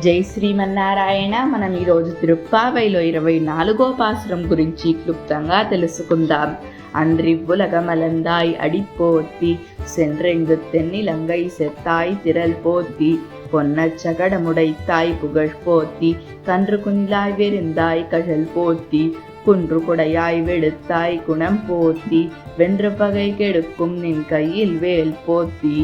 జై శ్రీమన్నారాయణ. మనం ఈరోజు తిరుప్పావైలో 24వ పాసురం గురించి క్లుప్తంగా తెలుసుకుందాం. அன்றிவ்வுலக மலர்ந்தாய் அடிப்போத்தி சென்றெங்கு தென்னிலங்கை செத்தாய் திரள் போத்தி பொன்னச்சகடமுடைத்தாய் புகழ் போத்தி கன்று குஞ்சாய் வெறிந்தாய் கழல் போத்தி குன்று குடையாய் வெடுத்தாய் குணம் போத்தி வென்று பகை கெடுக்கும் நின் கையில் வேல் போத்தி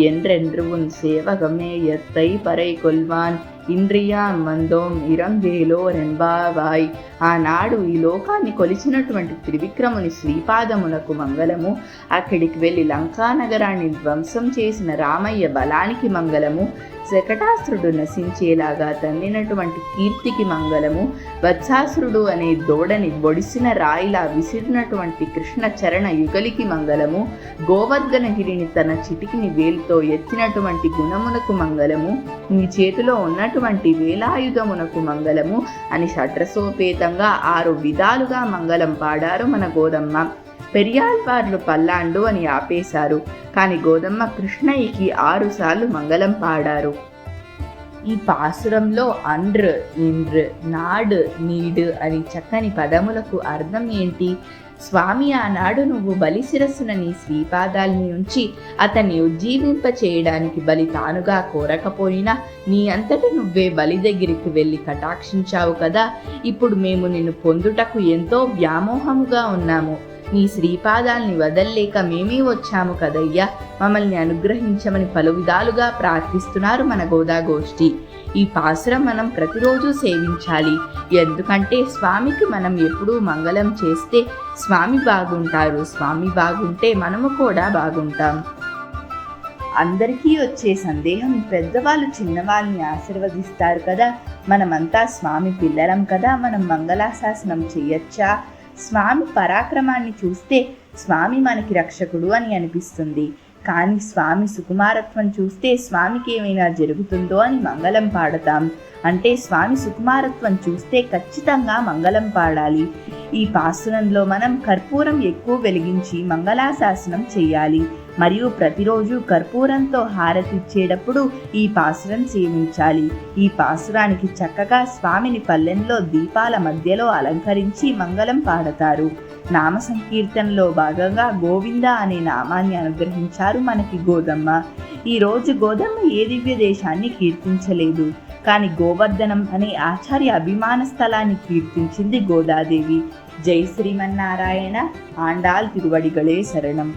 என்றென்று உன் சேவகமேயத்தை பறை கொள்வான் ఇంద్రియాం వందోం ఇరంగేలోరెంబావాయ్. ఆనాడు ఈ లోకాన్ని కొలిచినటువంటి త్రివిక్రముని శ్రీపాదమునకు మంగళము, అక్కడికి వెళ్ళి లంకా నగరాన్ని ధ్వంసం చేసిన రామయ్య బలానికి మంగళము, శకటాసురుడు నశించేలాగా తన్నినటువంటి కీర్తికి మంగళము, వత్సాసురుడు అనే దూడని బొడిసిన రాయిలా విసిరినటువంటి కృష్ణ చరణ యుగలికి మంగళము, గోవర్ధనగిరిని తన చిటికిని వేలుతో ఎత్తినటువంటి గుణమునకు మంగళము, నీ చేతిలో ఉన్నటువంటి వేలాయుధమునకు మంగళము అని షడ్రసోపేతంగా 6 విధాలుగా మంగళం పాడారు మన గోదమ్మ. పెరియాళ్వార్లు పల్లాండు అని ఆపేశారు, కానీ గోదమ్మ కృష్ణయ్యకి 6 సార్లు మంగళం పాడారు. ఈ పాసురంలో అండ్ర్, ఇండ్ర్, నాడ్, నీడ్ అని చక్కని పదములకు అర్థం ఏంటి? స్వామి, ఆనాడు నువ్వు బలి శిరస్సున నీ శ్రీపాదాల్ని ఉంచి అతన్ని ఉజ్జీవింప చేయడానికి బలి తానుగా కోరకపోయినా నీ అంతట నువ్వే బలి దగ్గరికి వెళ్ళి కటాక్షించావు కదా. ఇప్పుడు మేము నిన్ను పొందుటకు ఎంతో వ్యామోహముగా ఉన్నాము. నీ శ్రీపాదాల్ని వదల్లేక మేమే వచ్చాము కదయ్యా, మమ్మల్ని అనుగ్రహించమని పలు విధాలుగా ప్రార్థిస్తున్నారు మన గోదాగోష్ఠి. ఈ పాసురం మనం ప్రతిరోజు సేవించాలి. ఎందుకంటే స్వామికి మనం ఎప్పుడూ మంగళం చేస్తే స్వామి బాగుంటారు, స్వామి బాగుంటే మనము కూడా బాగుంటాం. అందరికీ వచ్చే సందేహం, పెద్దవాళ్ళు చిన్నవాళ్ళని ఆశీర్వదిస్తారు కదా, మనమంతా స్వామి పిల్లలం కదా, మనం మంగళాశాసనం చెయ్యొచ్చా? స్వామి పరాక్రమాన్ని చూస్తే స్వామి మనకి రక్షకుడు అని అనిపిస్తుంది. కానీ స్వామి సుకుమారత్వం చూస్తే స్వామికి ఏమైనా జరుగుతుందో అని మంగళం పాడతాం. అంటే స్వామి సుకుమారత్వం చూస్తే ఖచ్చితంగా మంగళం పాడాలి. ఈ పాసురంలో మనం కర్పూరం ఎక్కువ వెలిగించి మంగళాశాసనం చేయాలి. మరియు ప్రతిరోజు కర్పూరంతో హారతిచ్చేటప్పుడు ఈ పాసురం సేవించాలి. ఈ పాసురానికి చక్కగా స్వామిని పల్లెంలో దీపాల మధ్యలో అలంకరించి మంగళం పాడతారు. నామ సంకీర్తనలో భాగంగా గోవింద అనే నామాన్ని అనుగ్రహించారు మనకి గోదమ్మ. ఈరోజు గోదమ్మ ఏ దివ్య దేశాన్ని కీర్తించలేదు, కానీ గోవర్ధనం అనే ఆచార్య అభిమాన స్థలాన్ని కీర్తించింది గోదాదేవి. జై శ్రీమన్నారాయణ. ఆండాల్ తిరువడిగళే శరణం.